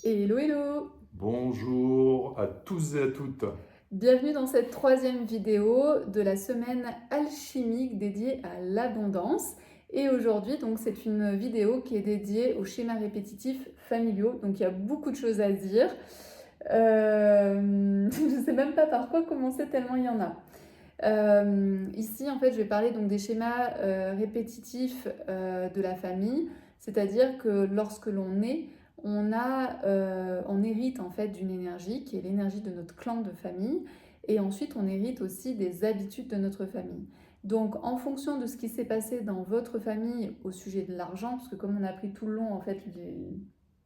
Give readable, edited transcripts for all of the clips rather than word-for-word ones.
Hello, hello! Bonjour à tous et à toutes. Bienvenue dans cette troisième vidéo de la semaine alchimique dédiée à l'abondance. Et aujourd'hui, donc, c'est une vidéo qui est dédiée aux schémas répétitifs familiaux. Donc, il y a beaucoup de choses à dire. Je ne sais même pas par quoi commencer tellement il y en a. Ici, en fait, je vais parler donc des schémas répétitifs de la famille, c'est-à-dire que lorsque l'on est, on hérite en fait d'une énergie qui est l'énergie de notre clan de famille, et ensuite on hérite aussi des habitudes de notre famille. Donc, en fonction de ce qui s'est passé dans votre famille au sujet de l'argent, parce que comme on a pris tout le long en fait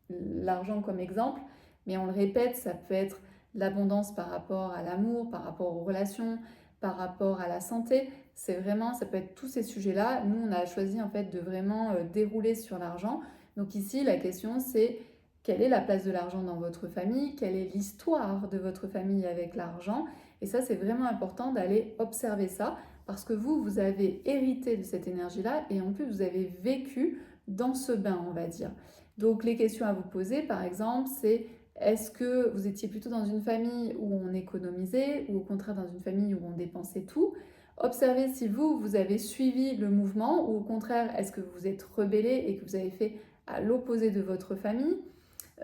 l'argent comme exemple, mais on le répète, ça peut être l'abondance par rapport à l'amour, par rapport aux relations, par rapport à la santé. C'est vraiment, ça peut être tous ces sujets-là. Nous, on a choisi en fait de vraiment dérouler sur l'argent. Donc ici, la question c'est quelle est la place de l'argent dans votre famille? Quelle est l'histoire de votre famille avec l'argent? Et ça, c'est vraiment important d'aller observer ça parce que vous avez hérité de cette énergie-là et en plus, vous avez vécu dans ce bain, on va dire. Donc les questions à vous poser, par exemple, c'est est-ce que vous étiez plutôt dans une famille où on économisait ou au contraire dans une famille où on dépensait tout? Observez si vous avez suivi le mouvement ou au contraire, est-ce que vous vous êtes rebellé et que vous avez fait à l'opposé de votre famille?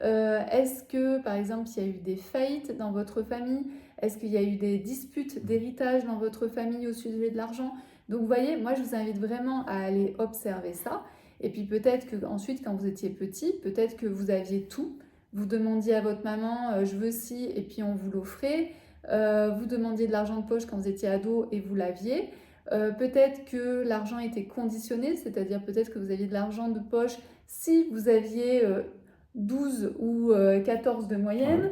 Est-ce que, par exemple, il y a eu des faillites dans votre famille? Est-ce qu'il y a eu des disputes d'héritage dans votre famille au sujet de l'argent? Donc, vous voyez, moi, je vous invite vraiment à aller observer ça. Et puis, peut-être que ensuite, quand vous étiez petit, peut-être que vous aviez tout. Vous demandiez à votre maman, je veux ci, et puis on vous l'offrait. Vous demandiez de l'argent de poche quand vous étiez ado et vous l'aviez. Peut-être que l'argent était conditionné, c'est-à-dire peut-être que vous aviez de l'argent de poche si vous aviez 12 ou 14 de Ouais. moyenne.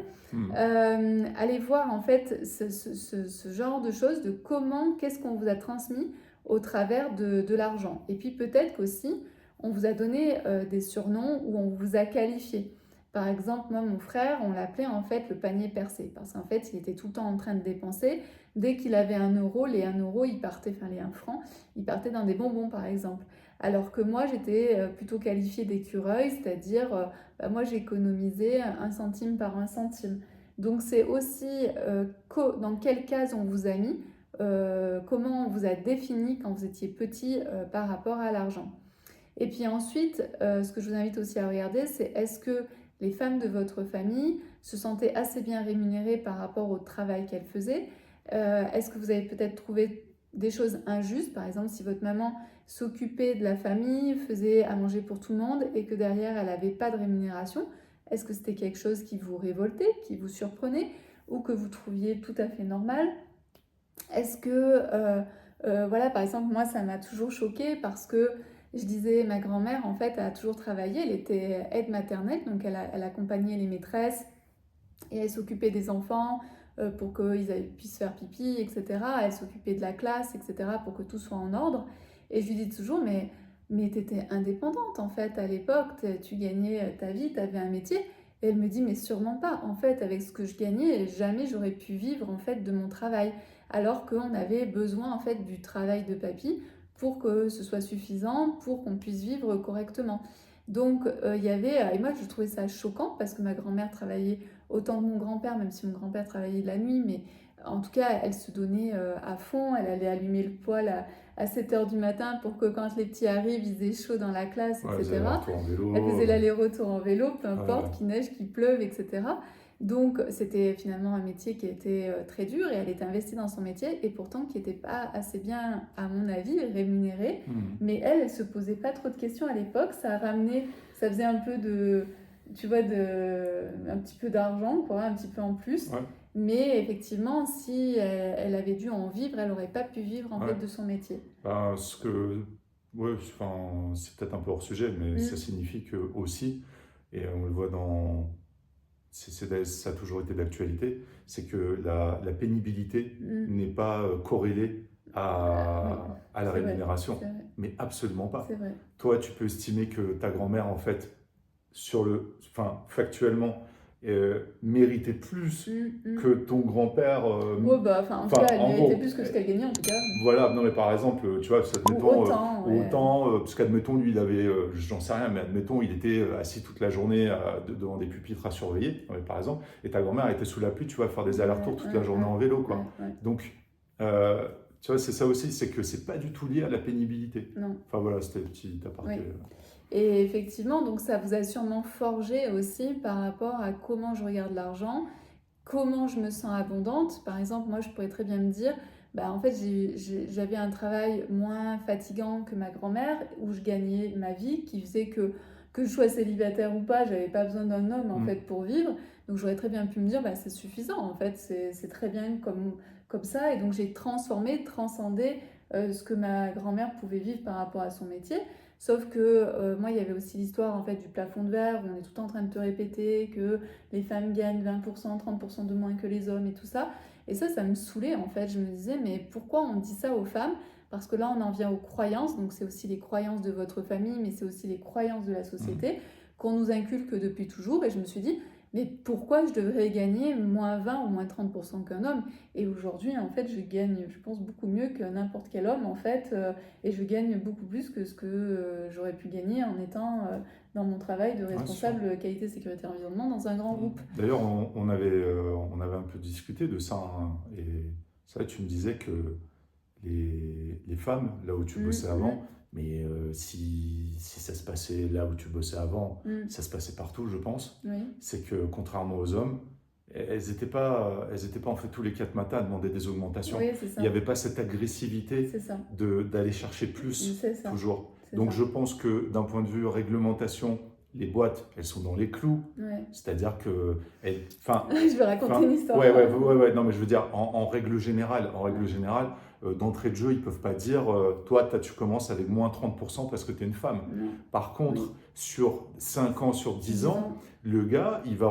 Allez voir en fait ce genre de choses, de comment, qu'est-ce qu'on vous a transmis au travers de l'argent. Et puis peut-être qu'aussi, on vous a donné des surnoms ou on vous a qualifié. Par exemple, moi, mon frère, on l'appelait en fait le panier percé, parce qu'en fait, il était tout le temps en train de dépenser. Dès qu'il avait 1 euro, les 1 euro, ils partaient, enfin les 1 franc, ils partaient dans des bonbons, par exemple. Alors que moi, j'étais plutôt qualifiée d'écureuil, c'est-à-dire, moi, j'ai économisé 1 centime par 1 centime. Donc, c'est aussi dans quelle case on vous a mis, comment on vous a défini quand vous étiez petit par rapport à l'argent. Et puis ensuite, ce que je vous invite aussi à regarder, c'est est-ce que les femmes de votre famille se sentaient assez bien rémunérées par rapport au travail qu'elles faisaient? Est-ce que vous avez peut-être trouvé des choses injustes? Par exemple, si votre maman s'occupait de la famille, faisait à manger pour tout le monde et que derrière, elle n'avait pas de rémunération, est-ce que c'était quelque chose qui vous révoltait, qui vous surprenait ou que vous trouviez tout à fait normal? Est-ce que, voilà, par exemple, moi, ça m'a toujours choquée parce que je disais, ma grand-mère, en fait, a toujours travaillé, elle était aide maternelle, donc elle accompagnait les maîtresses et elle s'occupait des enfants pour qu'ils puissent faire pipi, etc. Elle s'occupait de la classe, etc. pour que tout soit en ordre. Et je lui dis toujours, mais tu étais indépendante, en fait, à l'époque, tu gagnais ta vie, tu avais un métier. Et elle me dit, mais sûrement pas. En fait, avec ce que je gagnais, jamais j'aurais pu vivre en fait de mon travail. Alors qu'on avait besoin en fait du travail de papy pour que ce soit suffisant, pour qu'on puisse vivre correctement. Donc il y avait, et moi je trouvais ça choquant parce que ma grand-mère travaillait autant que mon grand-père, même si mon grand-père travaillait de la nuit, mais en tout cas elle se donnait à fond, elle allait allumer le poêle à 7 heures du matin pour que quand les petits arrivent, ils aient chaud dans la classe, Ouais, vous avez un etc. retour en Elle vélo. faisait l'aller-retour en vélo, peu Ouais. importe, qu'il neige, qu'il pleuve, etc. Donc c'était finalement un métier qui était très dur et elle était investie dans son métier et pourtant qui n'était pas assez bien, à mon avis, rémunéré. Mais elle se posait pas trop de questions à l'époque. Ça a ramené, ça faisait un peu de, tu vois, un petit peu d'argent, quoi, un petit peu en plus. Ouais. Mais effectivement, si elle avait dû en vivre, elle n'aurait pas pu vivre en fait Ouais. de son métier. Ben, ouais, enfin, c'est peut-être un peu hors sujet, mais ça Mm. signifie que aussi, et on le voit dans, ça a toujours été d'actualité, c'est que la pénibilité Mm. n'est pas corrélée Oui, à la c'est vrai, rémunération, c'est vrai, mais absolument pas. c'est vrai. Toi, tu peux estimer que ta grand-mère, en fait, enfin, factuellement, méritait plus Mm. que ton grand-père. Ouais, bah, enfin, en tout cas, elle En méritait gros, plus que ce qu'elle gagnait, en tout cas. voilà, non mais par exemple, tu vois, Ou admettons, autant, ouais. autant, parce qu'admettons, lui, il avait, j'en sais rien, mais admettons, il était assis toute la journée devant des pupitres à surveiller, non, mais par exemple, et ta grand-mère était sous la pluie, tu vois, faire des allers-retours toute la journée en vélo, quoi. Ouais. Donc, euh, tu vois, c'est ça aussi, c'est que c'est pas du tout lié à la pénibilité. Non. Enfin voilà, c'était le petit aparté. Oui. Et effectivement, donc ça vous a sûrement forgé aussi par rapport à comment je regarde l'argent, comment je me sens abondante. Par exemple, moi, je pourrais très bien me dire, bah, en fait, j'avais un travail moins fatigant que ma grand-mère, où je gagnais ma vie, qui faisait que je sois célibataire ou pas, j'avais pas besoin d'un homme, en fait, pour vivre. Donc, j'aurais très bien pu me dire, bah, c'est suffisant, en fait, c'est très bien comme ça. Et donc, j'ai transformé, transcendé ce que ma grand-mère pouvait vivre par rapport à son métier. Sauf que moi, il y avait aussi l'histoire en fait du plafond de verre où on est tout le temps en train de te répéter que les femmes gagnent 20%, 30% de moins que les hommes et tout ça. Et ça me saoulait en fait. Je me disais, mais pourquoi on dit ça aux femmes? Parce que là, on en vient aux croyances. Donc, c'est aussi les croyances de votre famille, mais c'est aussi les croyances de la société qu'on nous inculque depuis toujours. Et je me suis dit, mais pourquoi je devrais gagner moins 20 ou moins 30% qu'un homme? Et aujourd'hui, en fait, je gagne, je pense, beaucoup mieux que n'importe quel homme, en fait. Et je gagne beaucoup plus que ce que j'aurais pu gagner en étant dans mon travail de responsable qualité, sécurité, environnement dans un grand groupe. D'ailleurs, on avait un peu discuté de ça, hein, et c'est vrai, tu me disais que les femmes, là où tu bossais avant, mais si ça se passait là où tu bossais avant, ça se passait partout, je pense, Oui, c'est que contrairement aux hommes, elles n'étaient pas en fait tous les 4 matins à demander des augmentations. oui, c'est ça. Il n'y avait pas cette agressivité C'est ça. d'aller chercher plus, C'est ça. toujours. C'est Donc ça. je pense que d'un point de vue réglementation, les boîtes, elles sont dans les clous. Ouais. C'est-à-dire que, Je vais raconter une histoire. ouais, non, mais je veux dire, en règle générale, d'entrée de jeu, ils ne peuvent pas dire, toi, tu commences avec moins 30% parce que tu es une femme. Non. Par contre, sur 5 ans, sur 10 ans, le gars, il va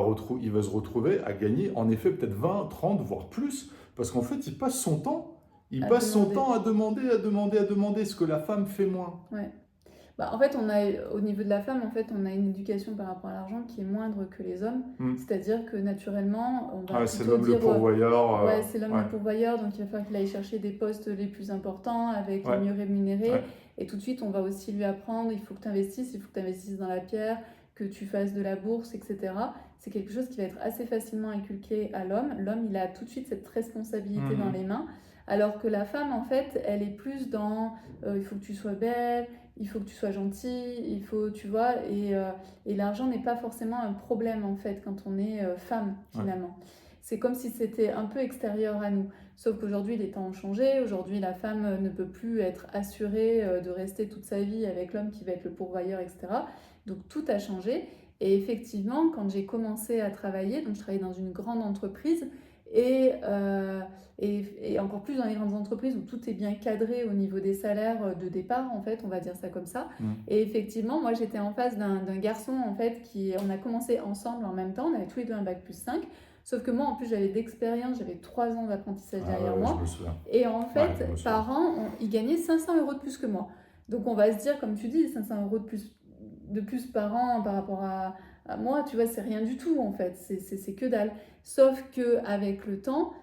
se retrouver à gagner, en effet, peut-être 20, 30, voire plus, parce qu'en fait, il passe son temps. À demander ce que la femme fait moins. Ouais. Bah, en fait, au niveau de la femme, en fait, on a une éducation par rapport à l'argent qui est moindre que les hommes. C'est-à-dire que naturellement, on va c'est plutôt l'homme dire... le pourvoyeur. Ouais, c'est l'homme le pourvoyeur, donc il va falloir qu'il aille chercher des postes les plus importants, avec les mieux rémunérés. Ouais. Et tout de suite, on va aussi lui apprendre, il faut que tu investisses dans la pierre, que tu fasses de la bourse, etc. C'est quelque chose qui va être assez facilement inculqué à l'homme. L'homme, il a tout de suite cette responsabilité dans les mains. Alors que la femme, en fait, elle est plus dans il faut que tu sois belle, il faut que tu sois gentille, il faut, tu vois, et l'argent n'est pas forcément un problème, en fait, quand on est femme, finalement. C'est comme si c'était un peu extérieur à nous. Sauf qu'aujourd'hui, les temps ont changé. Aujourd'hui, la femme ne peut plus être assurée de rester toute sa vie avec l'homme qui va être le pourvoyeur, etc. Donc, tout a changé. Et effectivement, quand j'ai commencé à travailler, donc je travaillais dans une grande entreprise, et encore plus dans les grandes entreprises où tout est bien cadré au niveau des salaires de départ, en fait, on va dire ça comme ça. Et effectivement, moi, j'étais en face d'un garçon, en fait, on a commencé ensemble en même temps, on avait tous les deux un bac plus 5, sauf que moi, en plus, j'avais d'expérience, j'avais 3 ans d'apprentissage derrière moi. Je me souviens. Et en fait, par an, il gagnait 500 € de plus que moi. Donc, on va se dire, comme tu dis, 500 € de plus par an par rapport à moi, tu vois, c'est rien du tout, en fait. C'est que dalle. Sauf qu'avec le temps,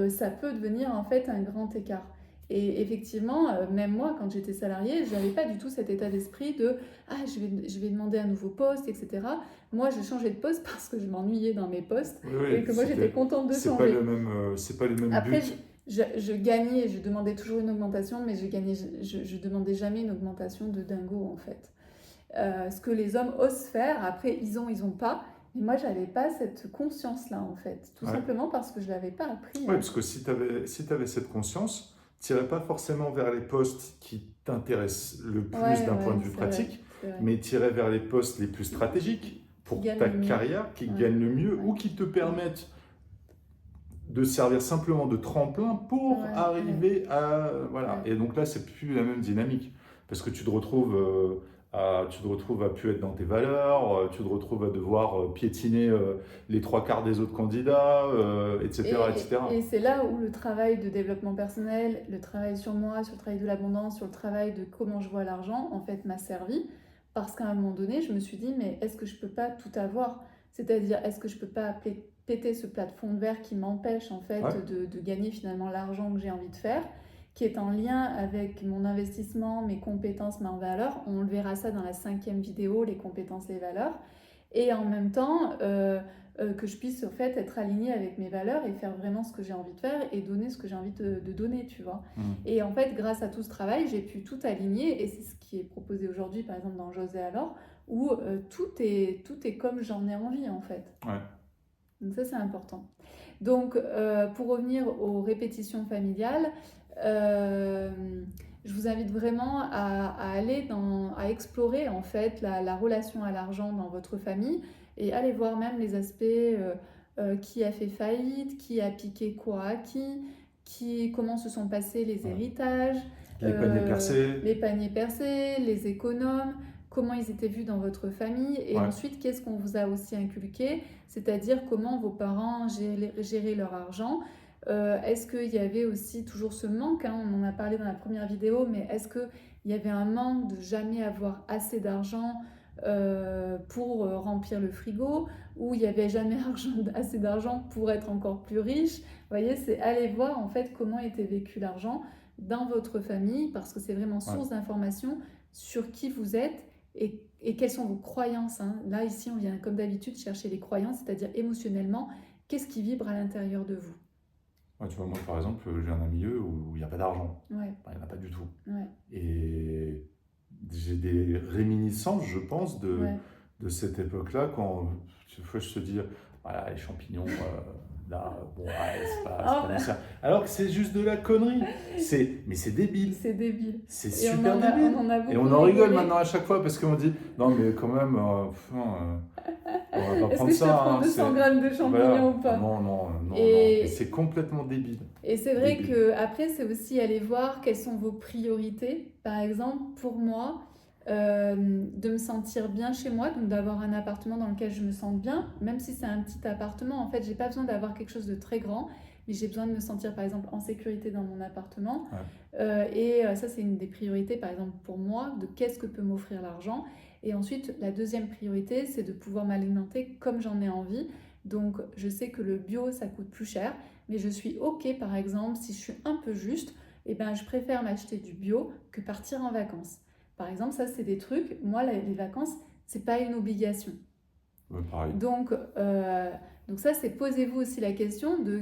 ça peut devenir, en fait, un grand écart. Et effectivement, même moi, quand j'étais salariée, je n'avais pas du tout cet état d'esprit de « Ah, je vais demander un nouveau poste, etc. » Moi, je changeais de poste parce que je m'ennuyais dans mes postes et que moi, j'étais contente de changer. C'est pas le même Après, but. je gagnais, je demandais toujours une augmentation, mais je demandais jamais une augmentation de dingo, en fait. Ce que les hommes osent faire, après, ils ont pas. Mais moi, j'avais pas cette conscience-là, en fait. Tout simplement parce que je l'avais pas appris. Oui, parce que si tu avais cette conscience, tu n'irais pas forcément vers les postes qui t'intéressent le plus d'un point de vue pratique, mais tu irais vers les postes les plus stratégiques pour ta carrière, qui gagnent le mieux ou qui te permettent de servir simplement de tremplin pour arriver à... Voilà. Et donc là, c'est plus la même dynamique, parce que tu te retrouves à plus être dans tes valeurs, tu te retrouves à devoir piétiner les 3/4 des autres candidats, etc. Et c'est là où le travail de développement personnel, le travail sur moi, sur le travail de l'abondance, sur le travail de comment je vois l'argent, en fait, m'a servi. Parce qu'à un moment donné, je me suis dit, mais est-ce que je peux pas tout avoir ? C'est-à-dire, est-ce que je peux pas péter ce plafond de verre qui m'empêche en fait Ouais. de gagner finalement l'argent que j'ai envie de faire, qui est en lien avec mon investissement, mes compétences, ma valeur. On le verra ça dans la 5e vidéo, les compétences, les valeurs. Et en même temps, que je puisse en fait être alignée avec mes valeurs et faire vraiment ce que j'ai envie de faire et donner ce que j'ai envie de donner, tu vois. Et en fait, grâce à tout ce travail, j'ai pu tout aligner et c'est ce qui est proposé aujourd'hui, par exemple dans José alors, où tout est comme j'en ai envie en fait. Ouais. Donc ça, c'est important. Donc, pour revenir aux répétitions familiales, je vous invite vraiment à aller à explorer en fait la relation à l'argent dans votre famille et aller voir même les aspects qui a fait faillite, qui a piqué quoi à comment se sont passés les héritages, les paniers percés, les économes, comment ils étaient vus dans votre famille et ensuite qu'est-ce qu'on vous a aussi inculqué, c'est-à-dire comment vos parents géraient leur argent. Est-ce qu'il y avait aussi toujours ce manque, hein, on en a parlé dans la première vidéo, mais est-ce qu'il y avait un manque de jamais avoir assez d'argent pour remplir le frigo, ou il n'y avait jamais assez d'argent pour être encore plus riche? Vous voyez, c'est aller voir en fait comment était vécu l'argent dans votre famille, parce que c'est vraiment source d'information sur qui vous êtes et quelles sont vos croyances. Hein. Là, ici, on vient comme d'habitude chercher les croyances, c'est-à-dire émotionnellement, qu'est-ce qui vibre à l'intérieur de vous. Ouais, tu vois, moi par exemple, j'ai un milieu où il n'y a pas d'argent. Ouais. Enfin, il n'y en a pas du tout. Ouais. Et j'ai des réminiscences, je pense, de cette époque-là, quand tu vois, je te dis, voilà, les champignons, là, bon, c'est pas bon ça. Alors que c'est juste de la connerie. Mais c'est débile. C'est débile. C'est super débile. Et on en rigole maintenant à chaque fois parce qu'on dit, non mais quand même, on va pas prendre ça. Est-ce que je te prends 200 grammes de champignons ou pas? Non. Et c'est complètement débile. Et c'est vrai que après, c'est aussi aller voir quelles sont vos priorités. Par exemple, pour moi, de me sentir bien chez moi, donc d'avoir un appartement dans lequel je me sens bien, même si c'est un petit appartement, en fait, j'ai pas besoin d'avoir quelque chose de très grand, mais j'ai besoin de me sentir par exemple en sécurité dans mon appartement. Et ça, c'est une des priorités, par exemple pour moi, de qu'est-ce que peut m'offrir l'argent. Et ensuite, la deuxième priorité, c'est de pouvoir m'alimenter comme j'en ai envie. Donc, je sais que le bio, ça coûte plus cher, mais je suis OK, par exemple, si je suis un peu juste, eh ben, je préfère m'acheter du bio que partir en vacances. Par exemple, ça, c'est des trucs, moi, les vacances, c'est pas une obligation. Pareil. Donc ça, c'est posez-vous aussi la question de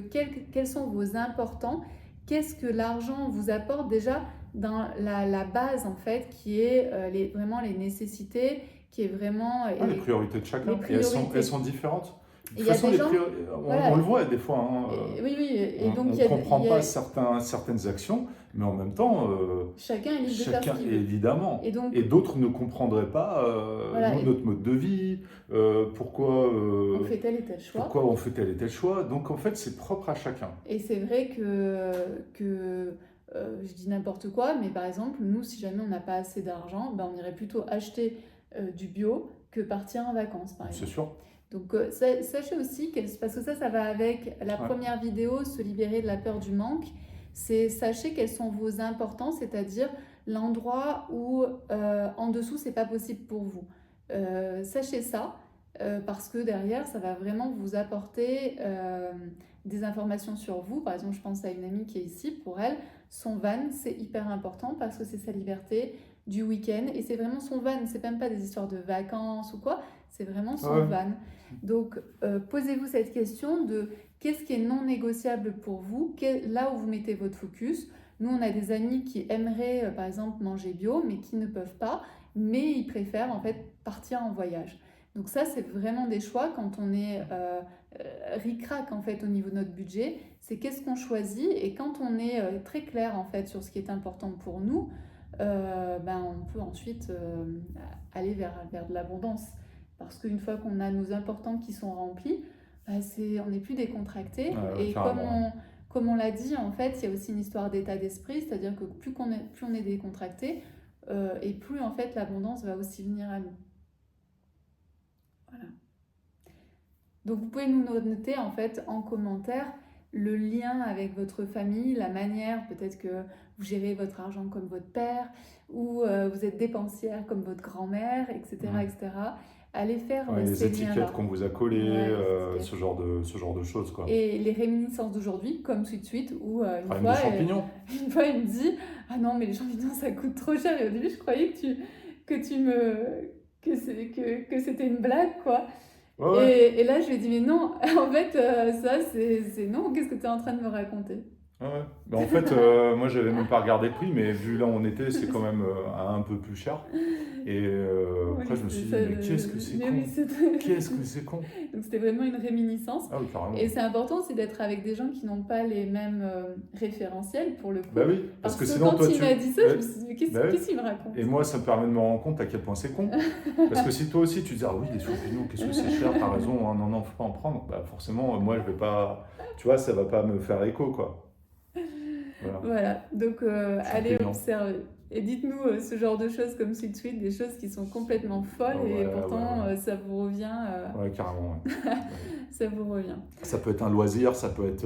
quels sont vos importants, qu'est-ce que l'argent vous apporte déjà dans la base, en fait, qui est vraiment les nécessités, qui est vraiment... les priorités de chacun, et elles sont différentes. De toute façon, on le voit des fois. Hein, et on ne comprend pas certaines actions, mais en même temps, chacun est libre de faire ce qu'il veut. Évidemment. Et d'autres ne comprendraient pas notre mode de vie, pourquoi on fait tel et tel choix. Pourquoi on fait tel et tel choix. Donc en fait, c'est propre à chacun. Et c'est vrai que je dis n'importe quoi, mais par exemple, nous, si jamais on n'a pas assez d'argent, ben, on irait plutôt acheter du bio que partir en vacances, par exemple. C'est sûr. Donc sachez aussi, parce que ça va avec la première vidéo, se libérer de la peur du manque, c'est sachez quels sont vos importants, c'est-à-dire l'endroit où en dessous c'est pas possible pour vous. Sachez ça, parce que derrière ça va vraiment vous apporter des informations sur vous. Par exemple, je pense à une amie qui est ici, pour elle, son van c'est hyper important parce que c'est sa liberté du week-end et c'est vraiment son van, c'est même pas des histoires de vacances ou quoi, c'est vraiment son van. Donc posez-vous cette question de qu'est-ce qui est non négociable pour vous, là où vous mettez votre focus. Nous, on a des amis qui aimeraient par exemple manger bio mais qui ne peuvent pas, mais ils préfèrent en fait partir en voyage. Donc ça, c'est vraiment des choix quand on est ric-rac en fait au niveau de notre budget, c'est qu'est-ce qu'on choisit, et quand on est très clair en fait sur ce qui est important pour nous, on peut ensuite aller vers de l'abondance. Parce qu'une fois qu'on a nos importants qui sont remplis, on n'est plus décontracté. Et comme on l'a dit, en fait, il y a aussi une histoire d'état d'esprit, c'est-à-dire que plus on est décontracté, et plus en fait l'abondance va aussi venir à nous. Voilà. Donc vous pouvez nous noter en fait en commentaire le lien avec votre famille, la manière, peut-être que vous gérez votre argent comme votre père, ou vous êtes dépensière comme votre grand-mère, etc. etc. allez faire les ces étiquettes liens-là. qu'on vous a collées, Ouais, ce genre de choses, quoi. et les réminiscences d'aujourd'hui, comme Sweet où Des champignons. une fois il me dit ah non mais les champignons ça coûte trop cher, et au début je croyais que c'était une blague quoi. Ouais. Et là je lui ai dit mais non, en fait ça c'est non, qu'est-ce que tu es en train de me raconter? Ouais. Mais en fait, moi, j'avais même pas regardé le prix, mais vu là où on était, c'est quand même un peu plus cher. Et après, Oui, je me suis dit, ça, mais qu'est-ce que c'est mais con? oui, c'était Qu'est-ce que c'est con? donc c'était vraiment une réminiscence. Ah oui, carrément. Et c'est important aussi d'être avec des gens qui n'ont pas les mêmes référentiels pour le coup. Bah oui, parce que sinon, quand toi, il m'a dit ça, je Ouais. me suis dit mais qu'est-ce Bah oui. qu'il me raconte? Et moi, ça me permet de me rendre compte à quel point c'est con. Parce que si toi aussi, tu dis, ah oui, les champignons, qu'est-ce que c'est cher, t'as raison, hein, non, faut pas en prendre. Bah forcément, moi, je vais pas, tu vois, ça va pas me faire écho, quoi. Voilà, donc allez Champignons. observer. Et dites-nous ce genre de choses comme Sweet, des choses qui sont complètement folles et pourtant ça vous revient. Ouais, carrément. Ouais. Ça vous revient. Ça peut être un loisir, ça peut être.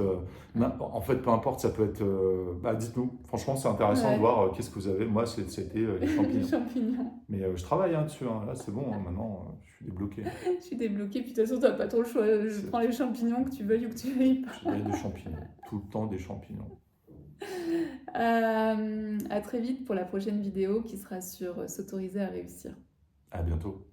En fait, peu importe, ça peut être. Dites-nous. Franchement, c'est intéressant de voir qu'est-ce que vous avez. Moi, c'était les champignons. Les champignons. Mais je travaille dessus. Là, c'est bon. Maintenant, je suis débloqué. Je suis débloquée. Puis de toute façon, tu n'as pas trop le choix. Je prends les champignons que tu veuilles ou que tu veuilles pas. J'ai des champignons. Tout le temps des champignons. À très vite pour la prochaine vidéo qui sera sur s'autoriser à réussir. À bientôt.